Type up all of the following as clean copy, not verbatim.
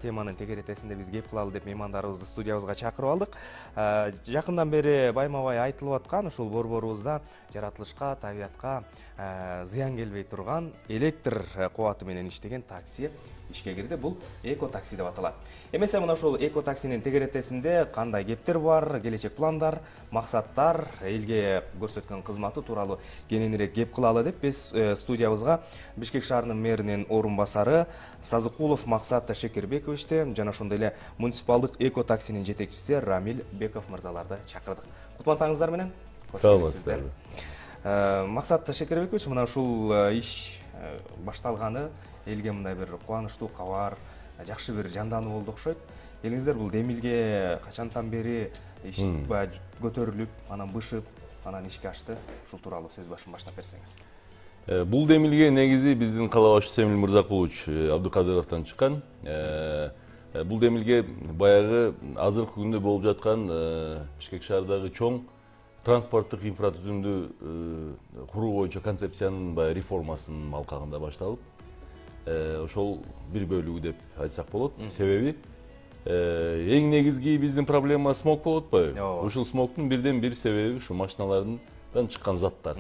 Теманын тегеретесинде биз кеп кылалы деп меймандарыбызды студиябызга чакырып алдык. Жакындан бери байма-бай айтылып аткан ушул борборубузда жаратылышка, табиятка зыян келбей турган электр кубаты менен иштеген такси ишке кирди. Бул эко такси деп аталат. Эмесе мына ушул эко таксинин тегеретесинде кандай кептер бар, келечек пландар, максаттар, элге көрсөткөн кызматы тууралуу кененирээк кеп кылалы деп биз студиябызга Бишкек шаарынын мэринин орун басары Сазыкулов Максат Шекербековичти жана ошондой эле муниципалдык эко таксинин жетекчиси Рамиль Беков мырзаларды чакырдык. Кутмандыңыздар менен. Саламатсыздарбы. Максат Шекербекович, мына ушул иш башталганы элге мындай бир кубанычтуу кабар, жакшы бир жандануу болду окшойт. Элиңиздер бул демилге качантан бери иш көтөрүлүп, анан бышып, анан ишке ашты? Ушул тууралуу сөз башын баштап берсеңиз. Бул демилге негизи биздин кала башчысы Эмиль Мырзакулович Абдыкадыровдон чыккан. Бул демилге баягы азыркы күндө болуп жаткан Бишкек шаарындагы чоң транспорттук инфратүзүмдү куруу боюнча концепциянын баягы реформасынын алкагында башталып, ошол бир бөлүгү деп айтсак болот. Себеби эң негизги биздин проблема смог болуп атпайбы? Ушул смогтун бирден бир себеби ушу машиналардан чыккан заттар.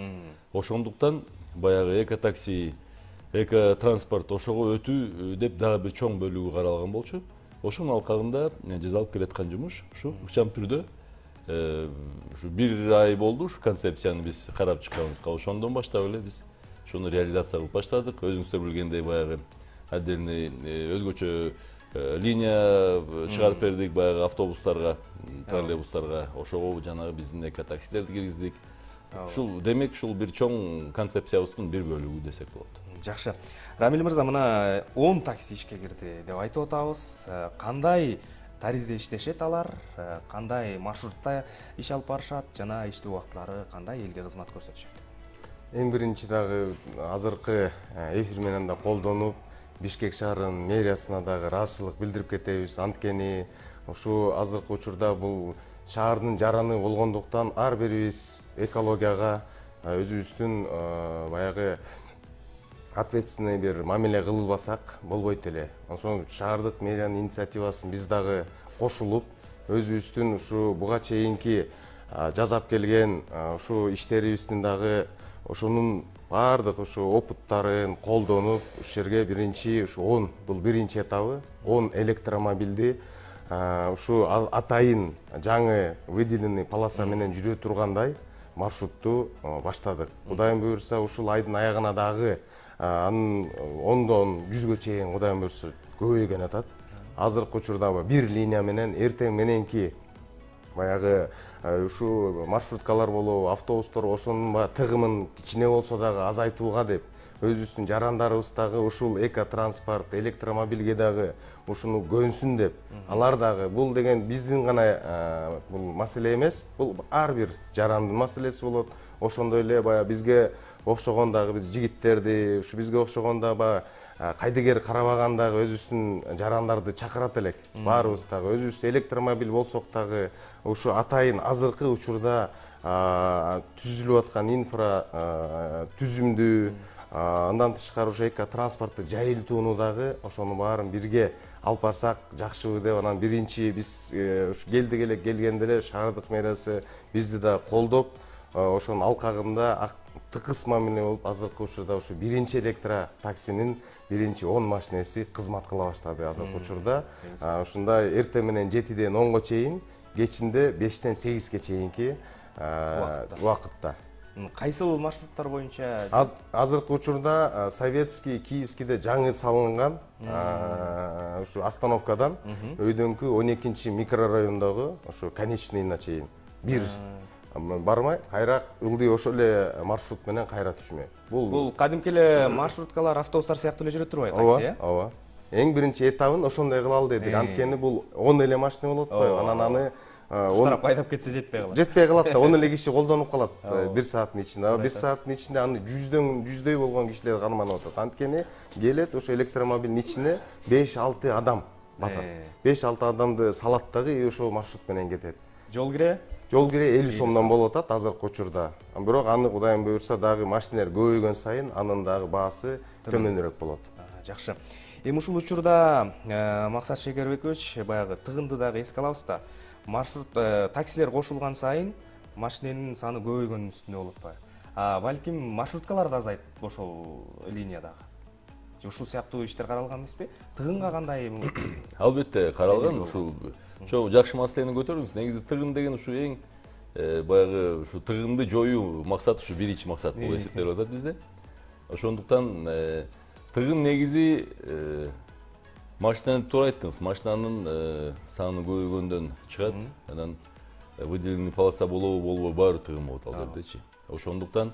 Ошондуктан баягы эко-такси, эко-транспорт ошого өтүү деп дагы бир чоң бөлүгү каралган болчу. Ошонун алкагында жасалып келаткан жумуш ушу ыкчам түрдө ушу бир ай болду ушу концепцияны биз карап чыкканыбызга. Ошондон баштап эле биз ошону реализация кылып баштадык. Өзүңүздөр билгендей баягы отдельный өзгөчө линия чыгарып бердик баягы автобустарга, троллейбустарга. Ошого жанагы биздин эко-таксилерди киргиздик. Ушул демек ушул бир чоң концепциябыздын бир бөлүгү десек болот. Жакшы. Рамиль мырза, мына 10 такси ишке кирди деп айтып атабыз. Кандай таризде иштешет алар? Кандай маршрутта иш алып барышат жана иштөө убакытлары кандай, элге кызмат көрсөтүшөт? Эң биринчи дагы азыркы эфир менен да колдонуп, Бишкек шаарынын мэриясына дагы ыраазычылык билдирип кетебиз. Анткени ушу азыркы учурда бул шаардын жараны болгондуктан ар бирибиз экологияга өзүбүздүн баягы ответственный бир мамиле кылбасак болбойт эле. Ошон шаардык мэриянын инициативасын биз дагы кошулуп, өзүбүздүн ушу буга чейинки жасап келген ушу иштерибиздин дагы ошонун баардык ушу опыттарын колдонуп, ушул жерге биринчи ушу 10, бул биринчи этабы 10 электромобилди ушу атайын жаңы выделенный полоса менен жүрө тургандай маршрутту баштадык. Кудайым буйрса, ушул айдын аягына дагы анын 10дон 100гө чейин Кудайым буйрса көбөйгөн атат. Азыркы учурда бир линия менен эртең мененки баягы ушу маршруткалар болобу, автобустар ошонун тыгымын кичине болсо дагы азайтууга деп өзүбүздүн жарандарыбыз дагы ушул эко-транспорт, электромобилге дагы ушуну көнсүн деп, алар дагы бул деген биздин гана бул маселе эмес, бул ар бир жарандын маселеси болот. Ошондой эле баягы бизге окшогон дагы биз жигиттерди, ушу бизге окшогон дагы кайдыгер карабаган дагы өзүбүздүн жарандарды чакырат элек. Баарыбыз дагы өзүбүз электромобиль болсок дагы ушу атайын азыркы учурда түзүлүп аткан инфра түзүмдү, андан тышкары ушу эко-транспортты жайылтууну дагы ошону баарын бирге алып барсак жакшыбы деп, анан биринчи биз ушу келгенде эле шаардык мэриясы бизди да колдоп, ошонун алкагында тыкыс мамиле болуп, азыркы учурда ушу биринчи электро-таксинин биринчи 10 машинеси кызмат кыла баштады азыркы учурда. Ушундай эртең менен 7ден 10го чейин, кечинде 5ден 8ге чейинки убакытта. Кайсыл маршруттар боюнча? Азыркы учурда Советский, Киевскийде жаңы салынган ушу остановкадан өйдөңкү 12-чи микрорайондогу ушу конечныйына чейин бир бармай, кайра ылдый ошол эле маршрут менен кайра түшмөй. Бул кадимки эле маршруткалар, автобустар сыяктуу эле жүрөт турбайбы, такси, э? Ооба. Эң биринчи этабын ошондой кылалы дедик. Анткени бул 10 эле машина болот атпайбы? Анан аны уштарап айдап кетсе жетпей калат. Жетпей калат да, 10 эле киши колдонуп калат 1 сааттын ичинде. 1 сааттын ичинде аны 100дөй болгон кишилер карманып атат. Анткени келет ошо электромобилдин ичине 5-6 адам батат. 5-6 адамды салат дагы ошол маршрут менен кетет. Жол кире? Жол кире 50 сомдон болуп атат азыркы учурда. Бирок аны Кудайым буйрса дагы машиналар көбөйгөн сайын анын дагы баасы төмөнүрөөк болот. Жакшы. Эми ушул учурда Максат Шекербекович баягы тыгынды дагы эске алабыз да. Маршрут таксилер кошулган сайын машиненин саны көбөйгөнүн үстүнө болуп атпайбы? Балким маршруткалар да азайып ошол линиядагы. Ушул сыяктуу иштер каралган эмеспи? Тыгынга кандай? Албетте каралган. Ушул чоң жакшы маселени көтөрдүңүз. Негизи тыгын деген ушу эң баягы ушу тыгынды жоюу максат, ушу биринчи максат болуп эсептелип атат бизде. Ошондуктан тыгын негизи машинаны туура айттыңыз. Машинанын саны көбөйгөндөн чыгат. Анан выделенный полоса болобу болбойбу баары тыгын болот ал жердечи. Ошондуктан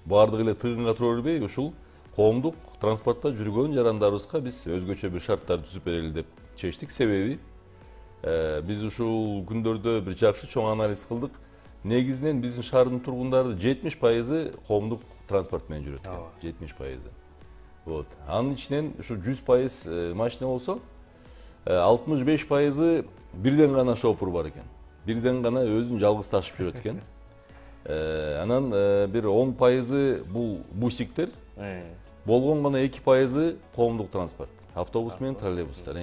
баардыгы эле тыгынга тура бербей, ушул коомдук транспортто жүргөн жарандарыбызга биз өзгөчө бир шарттарды түзүп берели деп чечтик. Себеби биз ушул күндөрдө бир жакшы чоң анализ кылдык. Негизинен биздин шаардын тургундары 70% коомдук транспорт менен жүрөт экен. 70%. Вот. Анын ичинен ушу 100% машина болсо, 65% бирден гана шопур бар экен. Бирден гана өзүн жалгыз ташып жүрөт экен. Анан бир 10% бул бусиктер, болгон гана 2% коомдук транспорт. Автобус менен троллейбустар.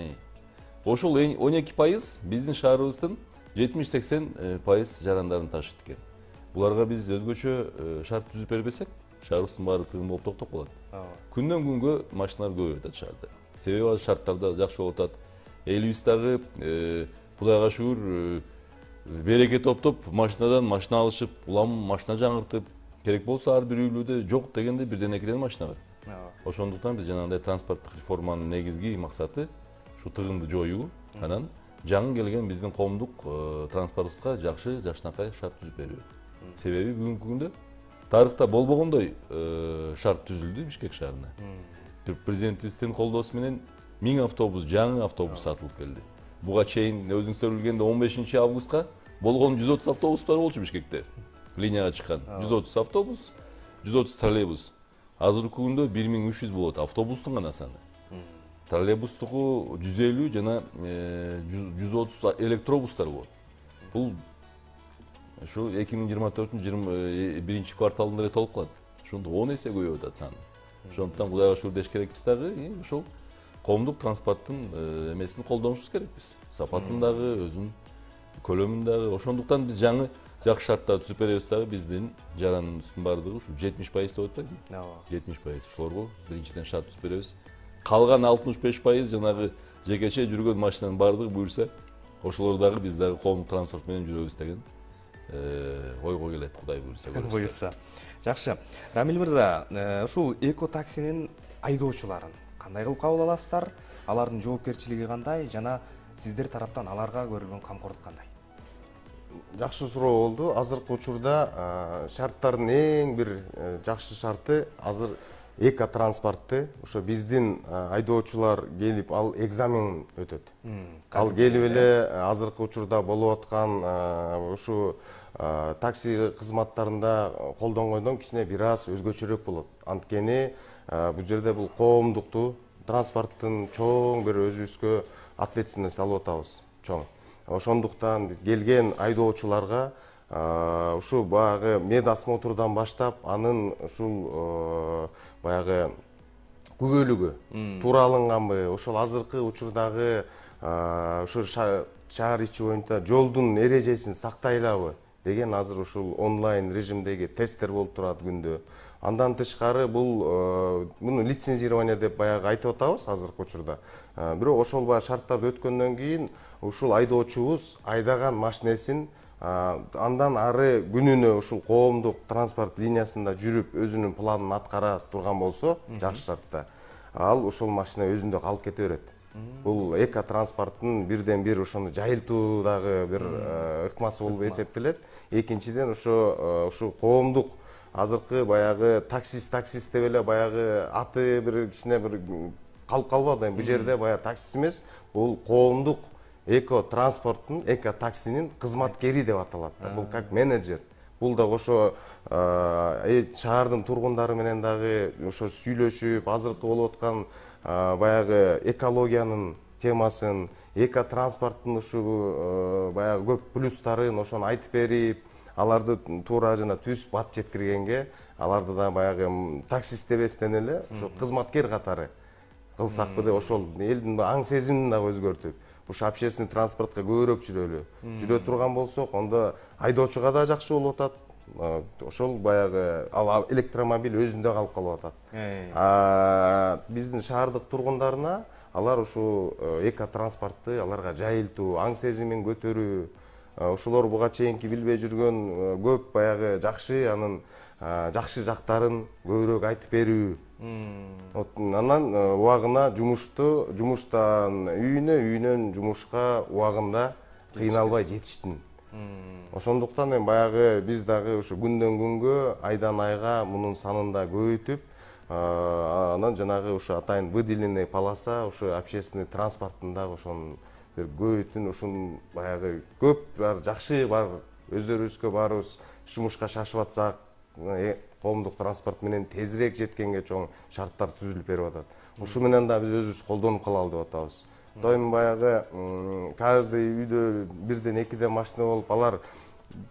Ошол 12% биздин шаарыбыздын 70-80% жарандарын ташыйт экен. Буларга биз өзгөчө шарт түзүп бербесек, шаарыбыздын баары тыгын болуп токтоп калат. Күндөн күнгө машиналар көбөйүп атат шаарда. Себеби шарттар да жакшы болуп атат. Элибиз дагы Кудайга шүгүр береке топтоп, машинадан машина алышып, улам машина жаңыртып, керек болсо ар бир үйлүүдө жок дегенде бирден экиден машина бар. Ошондуктан биз жанагындай транспорттук реформанын негизги максаты ушу тыгынды жоюу, анан жаңы келген биздин коомдук транспортубузга жакшы жакшынакай шарт түзүп берүү. Себеби бүгүнкү күндө тарыхта болбогондой шарт түзүлдү Бишкек шаарына. Президентибиздин колдоосу менен 1000 автобус, жаңы автобус сатылып келди. Буга чейин өзүңүздөр билгендей 15 августка болгон 130 автобустар болчу Бишкекте. Линияга чыккан 130 автобус, 130 троллейбус. Азыркы күндө 1300 болот автобустун гана саны. Троллейбустуку 150 жана 130 электробустар болот. Бул ушу 2024-21 кварталында эле толуп калат. Ошондо 10 эсе көбөйүп атат саны. Ошондуктан Кудайга шүгүр деш керекпиз дагы, ошол коомдук транспорттун эмесин колдонушубуз керекпиз. Сапатын дагы, өзүнүн көлөмүн дагы. Ошондуктан биз жаңы жакшы шарттарды түзүп беребиз дагы, биздин жарандын баардыгы ушу 70% деп атпайбы? 70% ушуларга биринчиден шарт түзүп беребиз. Калган 65% жанагы жекече жүргөн машинанын баардыгы буюрса, ошолор дагы биз дагы коомдук транспорт менен жүрөбүз деген ойго келет, Кудай буюрса. Жакшы. Рамил мырза, ушул эко таксинин айдоочуларын кандай кылып кабыл аласыздар? Алардын жоопкерчилиги кандай жана сиздер тараптан аларга көрүлгөн камкордук кандай? Жакшы суроо болду. Азыркы учурда шарттардын эң бир жакшы шарты азыр эко транспортты ошо биздин айдоочулар келип ал экзамен өтөт. Ал келип эле азыркы учурда болуп аткан ушу такси кызматтарында колдонгондон кичине бир аз өзгөчөрөөк болот. Анткени бул жерде бул коомдукту транспорттун чоң бир өзүбүзгө ответственность алып атабыз, чоң. Ошондуктан келген айдоочуларга ушу баягы медосмотрдан баштап анын ушул баягы күбөлүгү туура алынганбы, ошол азыркы учурдагы ушу шаар ичи боюнча жолдун эрежесин сактайлабы деген азыр ушул онлайн режимдеги тесттер болуп турат күндө. Андан тышкары бул муну лицензирование деп баягы айтып атабыз азыркы учурда. Бирок ошол баягы шарттарды өткөндөн кийин ушул айдоочубуз айдаган машинесин андан ары күнүнө ушул коомдук транспорт линиясында жүрүп өзүнүн планын аткара турган болсо, жакшы шартта, ал ушул машина өзүндө калып кете берет. Бул эко транспорттун бирден бир ошону жайылтуудагы бир ыкмасы болуп эсептелет. Экинчиден ушу коомдук азыркы баягы таксист деп эле баягы аты бир кичине бир калып калбады. Бул жерде баягы таксист эмес, бул коомдук эко транспорттун, эко таксинин кызматкери деп аталат. Бул как менеджер. Бул да ошо шаардын тургундары менен дагы ошо сүйлөшүп, азыркы болуп аткан баягы экологиянын темасын, эко транспорттун ушу баягы көп плюстарын ошону айтып берип, аларды туура жана түз бат жеткиргенге, аларды да баягы таксист эбестен эле ошо кызматкер катары кылсакпы деп ошол элдин аң сезимин дагы өзгөртүп ушу общественный транспортко көбүрөөк жүрө турган болсок, ондо айдоочуга да жакшы болуп атат. Ошол баягы ал электромобиль өзүндө калып калып атат. Биздин шаардык тургундарына алар ушу эко транспортты аларга жайылтуу, аң сезимин көтөрүү, ошолор буга чейинки билбей жүргөн көп баягы жакшы, анын жакшы жактарын көбүрөөк айтып берүү. Анан убагына жумуштан үйүнө, үйүнөн жумушка убагында кыйналбай жетиштин. Ошондуктан баягы биз дагы ушу күндөн күнгө, айдан айга мунун санын да көбөйтүп, анан жанагы ушу атайын выделенный полоса ушу общественный транспорттун дагы ошонун көбөйтүн, ушун баягы көп бар жакшы бар, өздөрүбүзгө барыбыз жумушка шашып атсак, коомдук транспорт менен тезирээк жеткенге чоң шарттар түзүлүп берип атат. Ушу менен да биз өзүбүз колдонуп калалы деп атабыз. Эми баягы каждый үйдө бирден экиден машина болуп, алар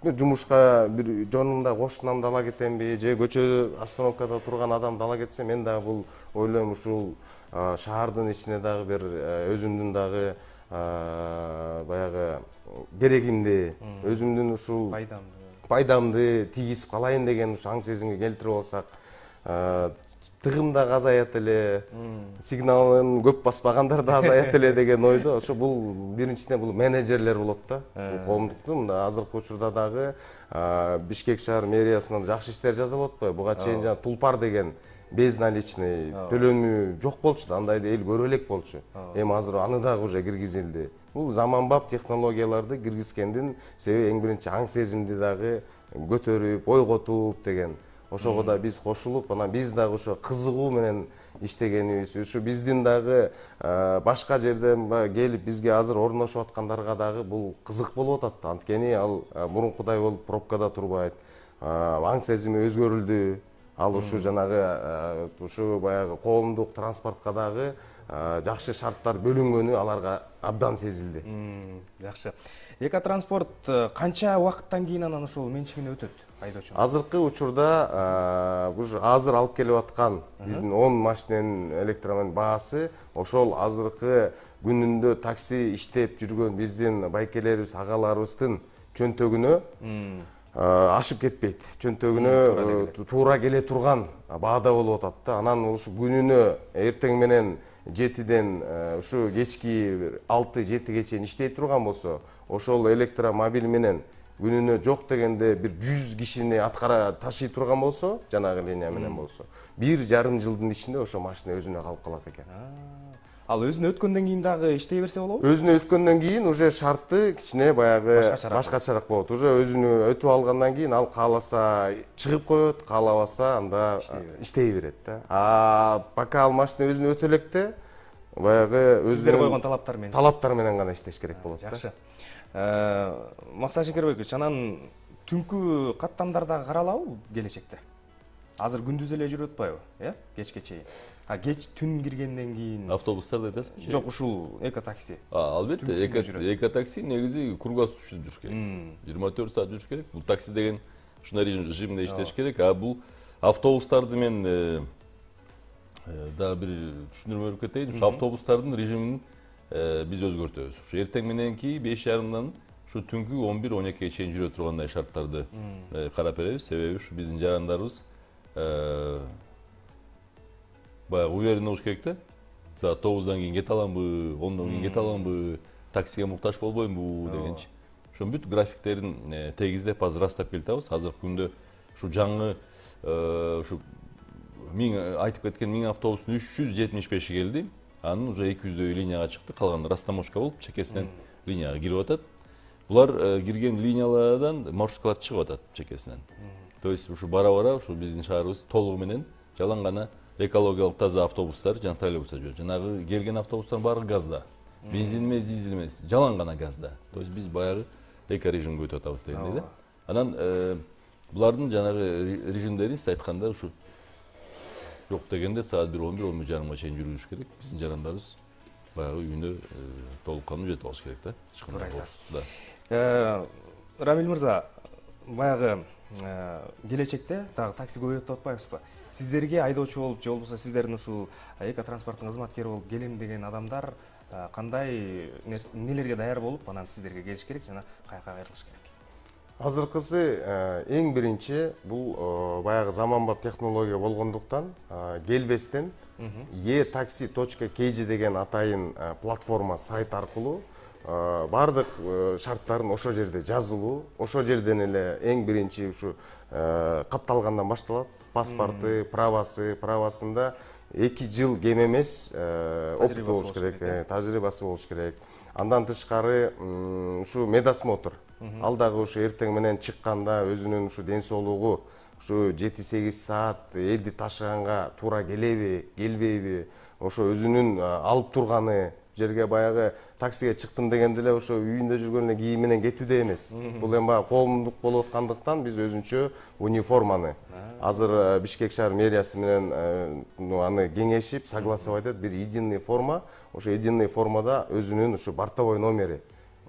жумушка бир жонумда кошунамды ала кетемби, же көчө остановкада турган адамды ала кетсе, мен дагы бул ойлойм ушул шаардын ичине дагы бир өзүмдүн дагы баягы керегимди, өзүмдүн ушул пайдамды тийгизип калайын деген ушу аң сезимге келтирип алсак, тыгым да азаят эле, сигналын көп баспагандар да азаят эле деген ойдо. Ошо бул биринчиден бул менеджерлер болот да. Бул коомдуктун мында азыркы учурда дагы Бишкек шаар мэриясынан жакшы иштер жасалып атпайбы? Буга чейин жана тулпар деген безналичный төлөнүү жок болчу да, андайды эл көрө элек болчу. Эми азыр аны дагы уже киргизилди. Бул заманбап технологияларды киргизгендин себеби эң биринчи аң сезимди дагы көтөрүп, ойготуп деген. Ошого да биз кошулуп, анан биз дагы ошо кызыгуу менен иштегенибиз, ушу биздин дагы башка жерден келип бизге азыр орношуп аткандарга дагы бул кызык болуп атат. Анткени ал мурункудай болуп пробкада турбайт. Аң сезими өзгөрүлдү. Ал ушу жанагы ушу баягы коомдук транспортко дагы жакшы шарттар бөлүнгөнү аларга абдан сезилди. Жакшы. Экотранспорт канча убакыттан кийин анан ушул менчигине өтөт айдоочу? Азыркы учурда ушу азыр алып келип аткан биздин 10 машиненин электромобиль баасы ошол азыркы күнүндө такси иштеп жүргөн биздин байкелерибиз, агаларыбыздын чөнтөгүнө ашып кетпейт. Чөнтөгүнө туура келе турган баада болуп атат да. Анан ушу күнүнө эртең менен 7ден ушу кечки 6-7ге чейин иштей турган болсо, ошол электромобиль менен күнүнө жок дегенде бир 100 кишини аткара ташый турган болсо, жанагы линия менен болсо, 1,5 жылдын ичинде ошо машина өзүнө калып калат экен. Ал өзүнө өткөндөн кийин дагы иштей берсе болобу? Өзүнө өткөндөн кийин уже шарты кичине баягы башкачараак болот. Уже өзүнө өтүп алгандан кийин ал кааласа чыгып коет, каалабаса анда иштей берет да. Пока ал машина өзүнө өтө электе баягы сиздер койгон талаптар менен гана иштеш керек болот да. Жакшы. Максат Шекербекович, анан түнкү каттамдар дагы каралабы келечекте? Азыр күндүз эле жүрүп атпайбы, кечке чейин? Кеч түн киргенден кийин автобустар айтасызбы? Жок, ушул эко-такси. Албетте, эко-такси негизи круглосуточно жүрүш керек. 24 саат жүрүш керек. Бул такси деген ушундай режимде иштеш керек. Бул автобустарды мен дагы бир түшүндүрмө берип кетейин. Ушу автобустардын режимин биз өзгөртөбүз. Ушу эртең мененки 5:30дан ушу түнкү 11-12ге чейин жүрө тургандай шарттарды карап беребиз. Себеби ушу биздин жарандарыбыз баягы уверен болуш керек да. Саат 9дан кийин кете аламбы, 10дон кийин кете аламбы, таксиге муктаж болбоймбу дегенчи. Ошонун бүт графиктерин тегиздеп азыр растап келатабыз. Азыркы күндө ушу жаңы ушу айтып кеткен 1000 автобустун 375и келди. Анын уже 200дөй линияга чыкты, калганы растаможка болуп, чекесинен линияга кирип атат. Булар кирген линиялардан маршруткалар чыгып атат чекесинен. То есть ушу бара-бара ушу биздин шаарыбыз толугу менен жалаң гана экологиялык таза автобустар жана троллейбустар жүрөт. Жанагы келген автобустар баары газда. Бензин эмес, дизель эмес, жалаң гана газда. То есть биз баягы эко режимге өтүп атабыз дегендей да. Анан булардын жанагы режимдери сиз айтканда ушу жок дегенде саат 11-11:30га чейин жүрүш керек. Биздин жарандарыбыз баягы үйүнө толук кандуу жетип алыш керек да. Туура айтасыз. Рамиль мырза, баягы келечекте дагы такси көбөйөт деп атпайбызбы? сиздерге айдоочу болуп же болбосо сиздердин ушул эко транспорттун кызматкери болуп келем деген адамдар кандай нелерге даяр болуп анан сиздерге келиш керек жана каяка кайрылыш керек? Азыркысы эң биринчи бул баягы заманбап технология болгондуктан келбестен e-taxi.kg деген атайын платформа сайт аркылуу бардык шарттарын ошол жерде жазылуу, ошол жерден эле эң биринчи ушу катталгандан башталат. Паспорты, правасында 2 жыл кем эмес опыты болуш керек, тажрыйбасы болуш керек. Андан тышкары ушу медосмотр. Ал дагы ушу эртең менен чыкканда өзүнүн ушу ден соолугу ушу 7-8 саат элди ташыганга туура келеби, келбейби, ошо өзүнүн алып турганы жерге баягы таксиге чыктым дегенде эле ошо үйүндө жүргөн эле кийим менен кетүүдө эмес. Бул эми баягы коомдук болуп аткандыктан биз өзүнчө униформаны азыр Бишкек шаар мэриясы менен аны кеңешип, согласовать этип, бир единый форма, ошо единый формада өзүнүн ушу бортовой номери.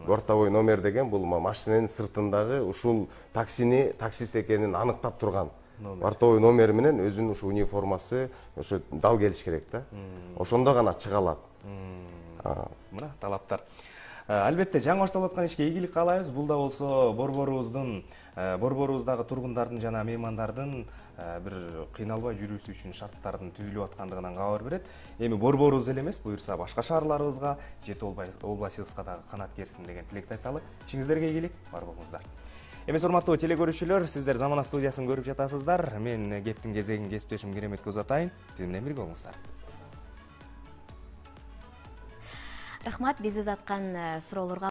Бортовой номер деген бул машинанын сыртындагы ушул таксист экенин аныктап турган бортовой номер менен өзүнүн ушу униформасы ошо дал келиш керек да. Ошондо гана чыга алат. Мына талаптар. Албетте жаңы башталып аткан ишке ийгилик каалайбыз. Бул да болсо борборубуздагы тургундардын жана меймандардын бир кыйналбай жүрүүсү үчүн шарттардын түзүлүп аткандыгынан кабар берет. Эми борборубуз эле эмес, буюрса башка шаарларыбызга, Жети областыбызга дагы канат керсин деген тилекти айталы. Ишиңиздерге ийгилик, бар болуңуздар. Эми урматтуу теле көрүүчүлөр, сиздер Замана студиясын көрүп жатасыздар. Мен кептин кезегин кесиптешим Кереметке узатайын. Биз менен бирге болуңуздар. Рахмат, биз узаткан суроолорго